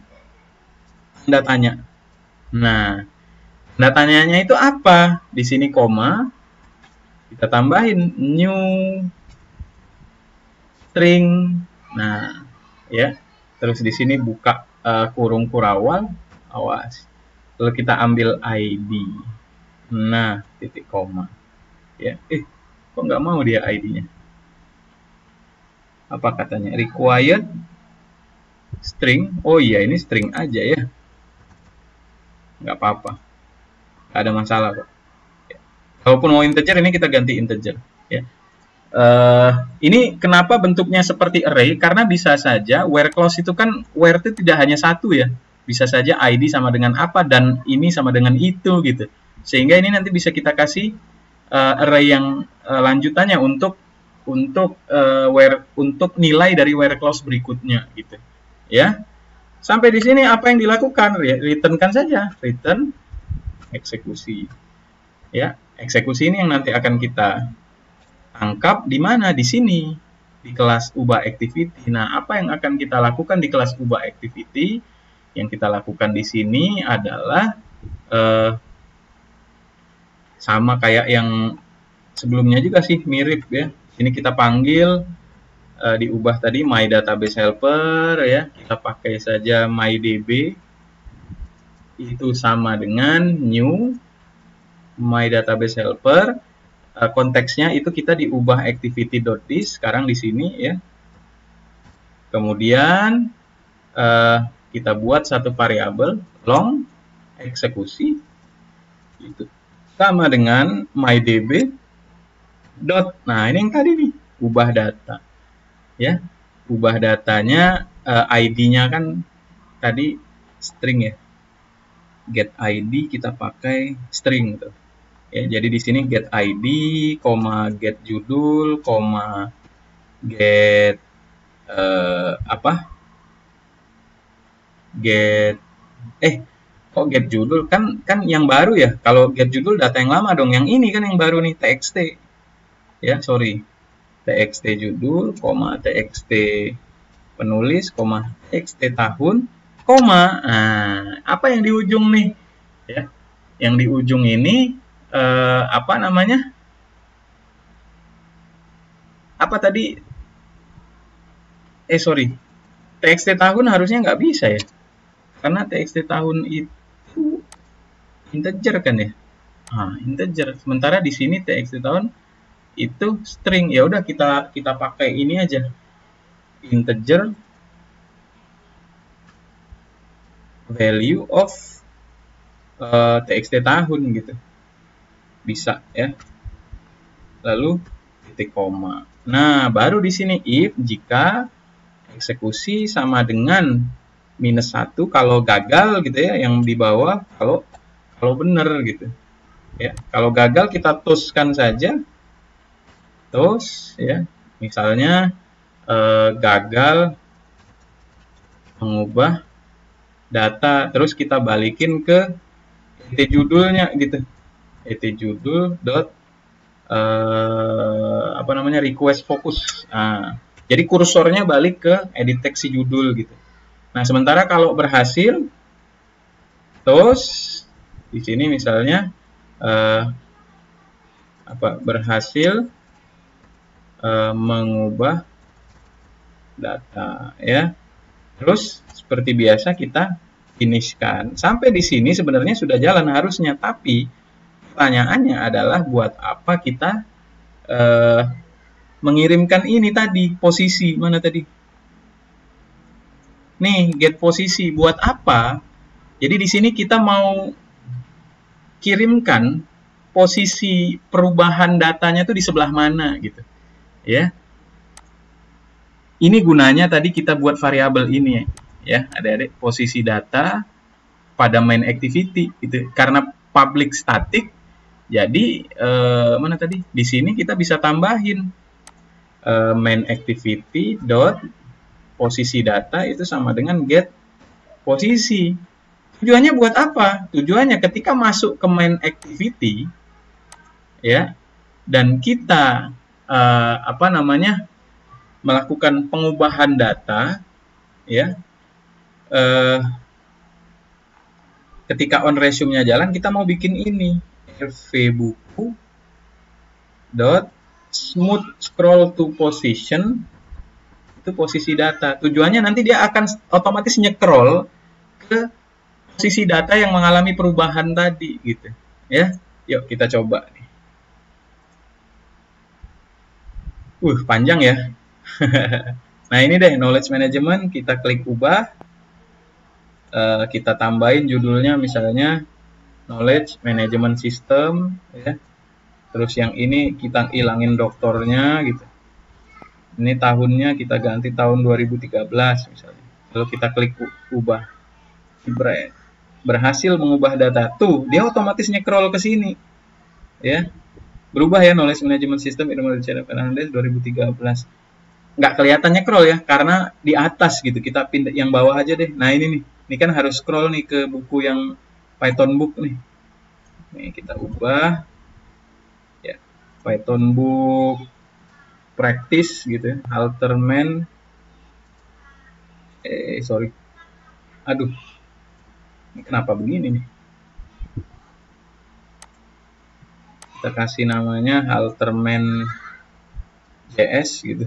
tanda tanya. Nah, tanda tanyanya itu apa? Di sini koma, kita tambahin new string. Nah, ya. Terus di sini buka kurung kurawal, awas. Lalu kita ambil ID. Nah, titik koma. Ya, kok nggak mau dia ID-nya? Apa katanya? Required string. Oh iya, ini string aja ya, nggak apa-apa, nggak ada masalah kok. Kalaupun mau integer, ini kita ganti integer ya. Ini kenapa bentuknya seperti array? Karena bisa saja where clause itu kan, where itu tidak hanya satu ya, bisa saja ID sama dengan apa dan ini sama dengan itu gitu. Sehingga ini nanti bisa kita kasih array yang lanjutannya untuk nilai dari where clause berikutnya gitu. Ya. Sampai di sini apa yang dilakukan? Returnkan saja, return eksekusi. Ya, eksekusi ini yang nanti akan kita tangkap di mana? Di sini, di kelas ubah activity. Nah, apa yang akan kita lakukan di kelas ubah activity? Yang kita lakukan di sini adalah sama kayak yang sebelumnya juga sih, mirip ya. Ini kita panggil diubah tadi my database helper ya. Kita pakai saja mydb, itu sama dengan new my database helper. Konteksnya itu kita diubah activity.this sekarang di sini ya. Kemudian kita buat satu variabel long eksekusi itu sama dengan mydb dot. Nah, ini yang tadi nih, ubah data ya. Ubah datanya ID-nya kan tadi string ya. Get ID kita pakai string tuh. Ya, jadi di sini get ID, get judul, get get judul kan yang baru ya. Kalau get judul data yang lama dong. Yang ini kan yang baru nih, txt. Ya, sorry. Txt judul, txt penulis, txt tahun, Nah, apa yang di ujung nih? Ya. Yang di ujung ini apa namanya? Apa tadi? Sorry. TXT tahun harusnya nggak bisa ya. Karena TXT tahun itu integer kan ya. Nah, integer. Sementara di sini TXT tahun itu string. Ya udah kita pakai ini aja. Integer value of TXT tahun gitu. Bisa ya. Lalu titik koma. Nah, baru di sini if jika eksekusi sama dengan -1 kalau gagal gitu ya, yang di bawah kalau benar gitu. Ya, kalau gagal kita toskan saja. Tos ya. Misalnya gagal mengubah data, terus kita balikin ke judulnya gitu. judul dot request focus. Nah, jadi kursornya balik ke edit text judul gitu. Nah, sementara kalau berhasil, terus di sini misalnya berhasil mengubah data ya. Terus seperti biasa kita finishkan. Sampai di sini sebenarnya sudah jalan harusnya, tapi pertanyaannya adalah buat apa kita mengirimkan ini tadi, posisi mana tadi? Nih, get posisi buat apa? Jadi di sini kita mau kirimkan posisi perubahan datanya tuh di sebelah mana gitu. Ya. Ini gunanya tadi kita buat variabel ini ya, adik-adik, posisi data pada main activity gitu. Karena public static, jadi mana tadi? Di sini kita bisa tambahin main activity dot posisi data itu sama dengan get posisi. Tujuannya buat apa? Tujuannya ketika masuk ke main activity ya, dan kita melakukan pengubahan data ya, ketika on resume-nya jalan, kita mau bikin ini rv buku dot smooth scroll to position, itu posisi data. Tujuannya nanti dia akan otomatis nyekrol ke posisi data yang mengalami perubahan tadi gitu ya. Yuk kita coba nih. Panjang ya. Nah ini deh knowledge management, kita klik ubah, kita tambahin judulnya misalnya knowledge management system, ya. Terus yang ini kita hilangin doktornya gitu. Ini tahunnya kita ganti tahun 2013 misalnya. Lalu kita klik ubah. Berhasil mengubah data. Tuh, dia otomatis nge-scroll ke sini. Ya. Berubah ya knowledge management system Indonesia Fernandes 2013. Nggak kelihatan nge-scroll ya, karena di atas gitu. Kita pindah yang bawah aja deh. Nah, ini nih. Ini kan harus scroll nih ke buku yang Python book nih. Nih kita ubah. Ya, Python book practice gitu ya. Alterman sorry. Aduh. Ini kenapa begini nih? Kita kasih namanya Alterman JS gitu.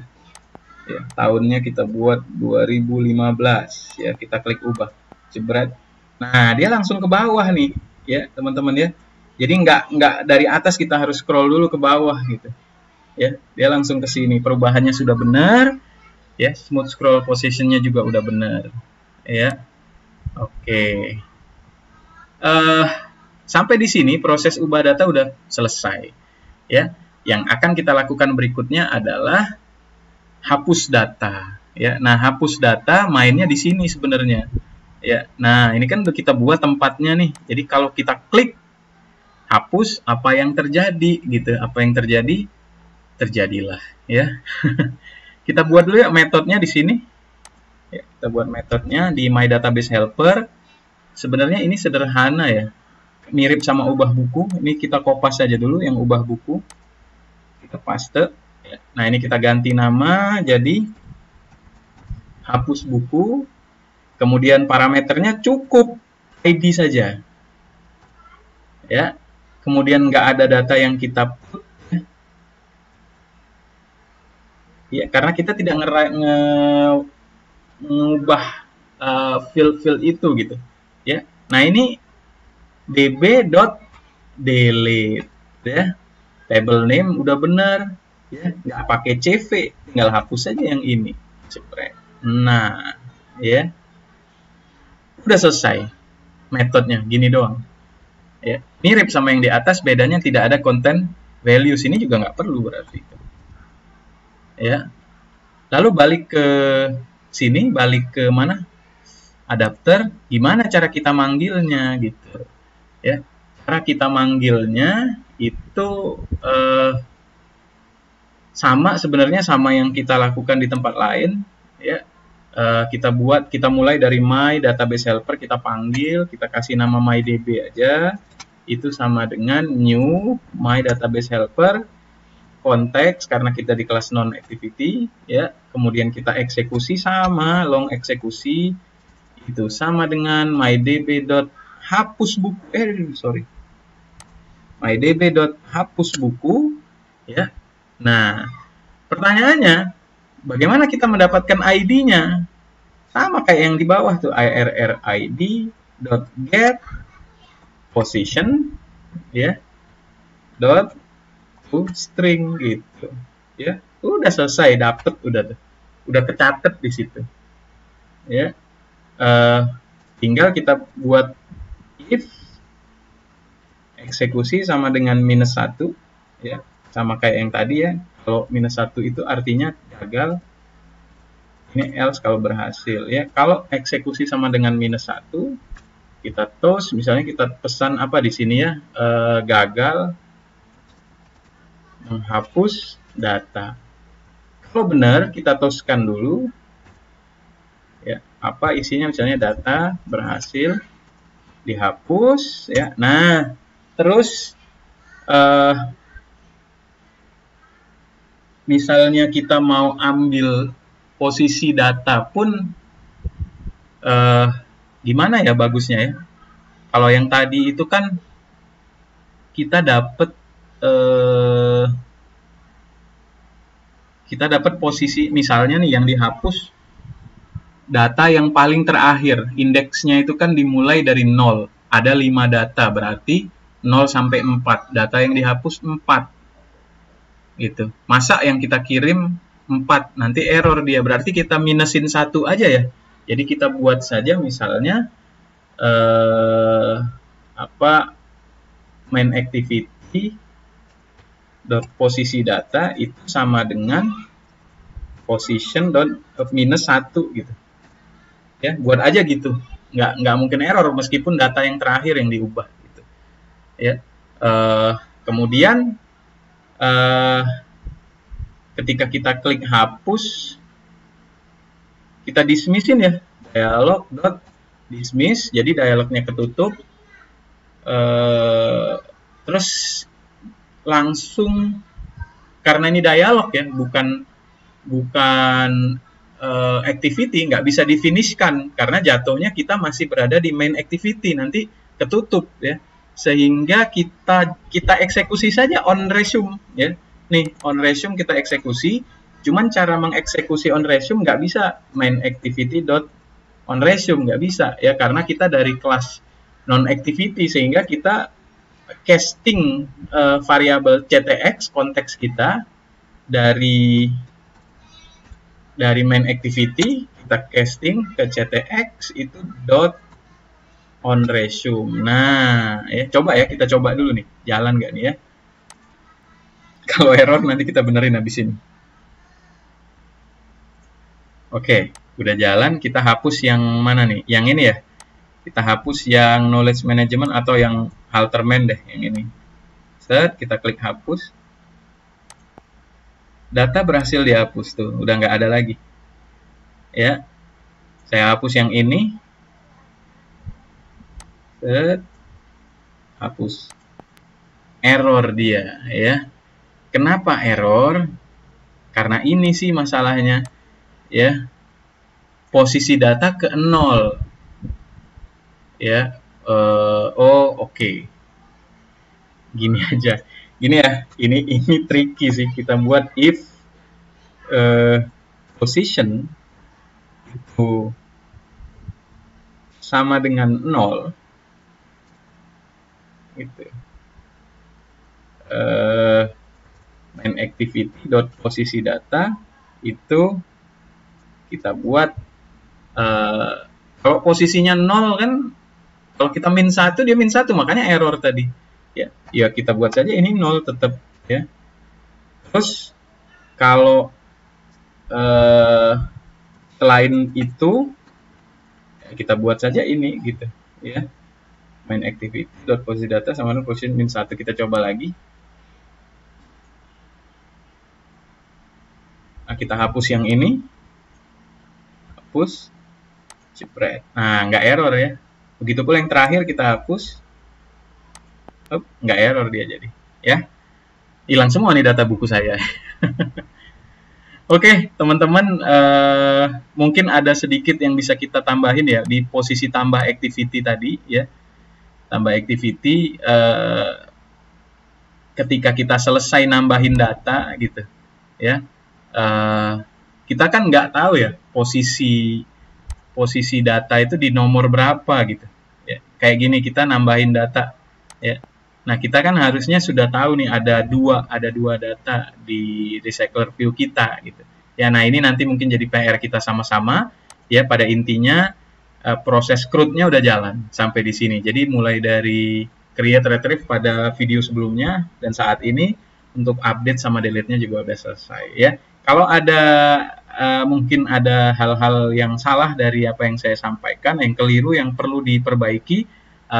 Ya, tahunnya kita buat 2015 ya, kita klik ubah. Jebret. Nah, dia langsung ke bawah nih ya, teman-teman ya. Jadi nggak dari atas kita harus scroll dulu ke bawah gitu. Ya, dia langsung ke sini. Perubahannya sudah benar. Ya, smooth scroll positionnya juga udah benar. Ya. Oke. Sampai di sini proses ubah data udah selesai. Ya, yang akan kita lakukan berikutnya adalah hapus data. Ya, nah hapus data mainnya di sini sebenarnya. Ya, nah ini kan udah kita buat tempatnya nih. Jadi kalau kita klik hapus, apa yang terjadi gitu? Apa yang terjadi? Terjadilah. Ya, kita buat dulu ya metodenya di sini. Ya, kita buat metodenya di My Database Helper. Sebenarnya ini sederhana ya. Mirip sama ubah buku. Ini kita kopas saja dulu yang ubah buku. Kita paste. Nah, ini kita ganti nama jadi hapus buku. Kemudian parameternya cukup ID saja. Ya. Kemudian nggak ada data yang kita put. Ya, karena kita tidak mengubah field itu gitu. Ya. Nah, ini db.delete ya. Table name udah benar ya, nggak pakai CV, tinggal hapus saja yang ini. Nah, ya. Udah selesai metodenya, gini doang. Ya, mirip sama yang di atas, bedanya tidak ada content values, ini juga nggak perlu berarti. Ya. Lalu balik ke sini, balik ke mana? Adapter, gimana cara kita manggilnya gitu. Ya, cara kita manggilnya itu sama sebenarnya sama yang kita lakukan di tempat lain. Ya, kita mulai dari My Database Helper, kita panggil, kita kasih nama MyDB aja. Itu sama dengan new My Database Helper konteks karena kita di kelas non activity. Ya, kemudian kita eksekusi sama long eksekusi itu sama dengan mydb.hapus buku mydb.hapus buku ya. Nah, pertanyaannya bagaimana kita mendapatkan ID-nya? Sama kayak yang di bawah tuh, irrid.get position ya dot string gitu ya. Udah selesai, dapet udah kecatet di situ ya. Tinggal kita buat if eksekusi sama dengan -1 ya, sama kayak yang tadi ya. Kalau -1 itu artinya gagal, ini else kalau berhasil ya. Kalau eksekusi sama dengan -1, kita toast, misalnya kita pesan apa di sini ya, gagal menghapus data. Kalau benar kita toastkan dulu ya, apa isinya, misalnya data berhasil dihapus ya. Nah, terus misalnya kita mau ambil posisi data pun gimana ya bagusnya ya. Kalau yang tadi itu kan kita dapat posisi, misalnya nih yang dihapus data yang paling terakhir, indeksnya itu kan dimulai dari 0. Ada 5 data, berarti 0 sampai 4. Data yang dihapus 4. Gitu. Masa yang kita kirim 4. Nanti error dia. Berarti kita minusin 1 aja ya. Jadi kita buat saja misalnya main activity dot posisi data itu sama dengan position dot minus 1 gitu. Ya, buat aja gitu. Nggak mungkin error meskipun data yang terakhir yang diubah gitu. Ya. Kemudian ketika kita klik hapus, kita dismissin ya, dialog dot dismiss, jadi dialognya ketutup, terus langsung, karena ini dialog ya, bukan activity, nggak bisa difinishkan karena jatuhnya kita masih berada di main activity, nanti ketutup ya, sehingga kita eksekusi saja on resume ya. Nih on resume kita eksekusi, cuman cara mengeksekusi on resume nggak bisa main activity dot on resume, nggak bisa ya, karena kita dari kelas non activity, sehingga kita casting variabel ctx konteks kita dari main activity, kita casting ke ctx itu dot on resume. Nah ya, coba ya, kita coba dulu nih, jalan nggak nih ya. Kalau error nanti kita benerin habis ini. Oke, udah jalan. Kita hapus yang mana nih? Yang ini ya. Kita hapus yang knowledge management atau yang Halterman deh, yang ini. Set, kita klik hapus. Data berhasil dihapus tuh, udah nggak ada lagi. Ya, saya hapus yang ini. Set, hapus. Error dia, ya. Kenapa error? Karena ini sih masalahnya, ya. Posisi data ke 0. Ya, oke. Gini aja. Gini ya, ini tricky sih. Kita buat if position itu sama dengan 0, gitu. Main activity dot posisi data itu kita buat kalau posisinya 0 kan, kalau kita min 1 dia min 1, makanya error tadi ya kita buat saja ini 0 tetap ya. Terus kalau selain itu kita buat saja ini gitu ya, main activity dot posisi data sama dengan posisi min 1. Kita coba lagi. Nah, kita hapus yang ini, hapus, jepret. Nah, nggak error ya. Begitu pula yang terakhir kita hapus, nggak error dia jadi. Ya, hilang semua nih data buku saya. Oke, teman-teman, mungkin ada sedikit yang bisa kita tambahin ya di posisi tambah activity tadi ya. Tambah activity ketika kita selesai nambahin data gitu ya. Kita kan nggak tahu ya posisi data itu di nomor berapa gitu ya. Kayak gini kita nambahin data ya. Nah, kita kan harusnya sudah tahu nih ada dua data di recycler view kita gitu ya. Nah, ini nanti mungkin jadi PR kita sama-sama ya. Pada intinya proses CRUD-nya udah jalan sampai di sini. Jadi mulai dari create retrieve pada video sebelumnya dan saat ini untuk update sama delete-nya juga udah selesai ya. Kalau ada mungkin ada hal-hal yang salah dari apa yang saya sampaikan, yang keliru, yang perlu diperbaiki,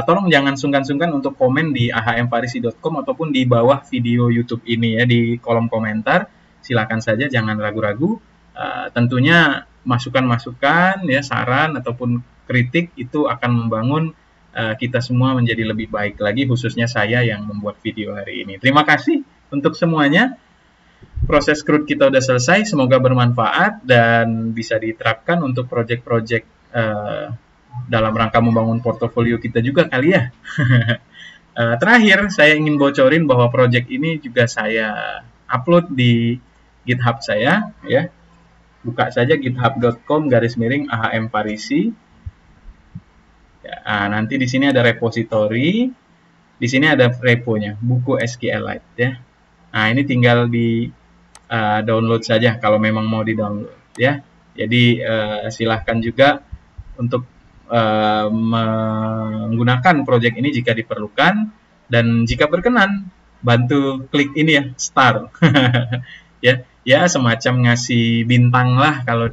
tolong jangan sungkan-sungkan untuk komen di ahmfarisi.com ataupun di bawah video YouTube ini ya, di kolom komentar. Silakan saja, jangan ragu-ragu. Tentunya masukan-masukan ya, saran ataupun kritik itu akan membangun kita semua menjadi lebih baik lagi, khususnya saya yang membuat video hari ini. Terima kasih untuk semuanya. Proses CRUD kita udah selesai, semoga bermanfaat dan bisa diterapkan untuk proyek-proyek dalam rangka membangun portofolio kita juga kali ya. Terakhir, saya ingin bocorin bahwa proyek ini juga saya upload di GitHub saya ya. Buka saja github.com/ahmfarisi. Ya, nanti di sini ada repository, di sini ada reponya, buku SQLite ya. Nah, ini tinggal di download saja kalau memang mau di-download ya. Jadi silahkan juga untuk menggunakan project ini jika diperlukan, dan jika berkenan bantu klik ini ya, star. ya semacam ngasih bintang lah kalau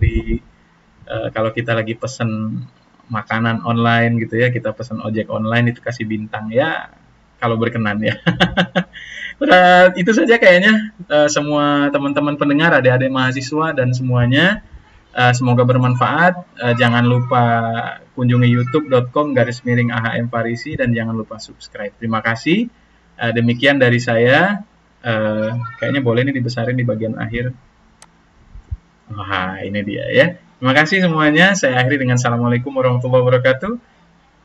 kalau kita lagi pesen makanan online gitu ya, kita pesen ojek online itu kasih bintang ya kalau berkenan ya. Udah itu saja kayaknya, semua teman-teman pendengar, adik-adik mahasiswa dan semuanya. Semoga bermanfaat. Jangan lupa kunjungi youtube.com/AHM Farisi dan jangan lupa subscribe. Terima kasih. Demikian dari saya. Kayaknya boleh nih dibesarin di bagian akhir. Wah, ini dia ya. Terima kasih semuanya. Saya akhiri dengan assalamualaikum warahmatullahi wabarakatuh.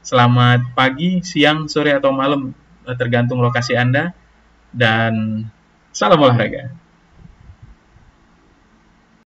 Selamat pagi, siang, sore, atau malam, tergantung lokasi Anda. Dan salam olahraga.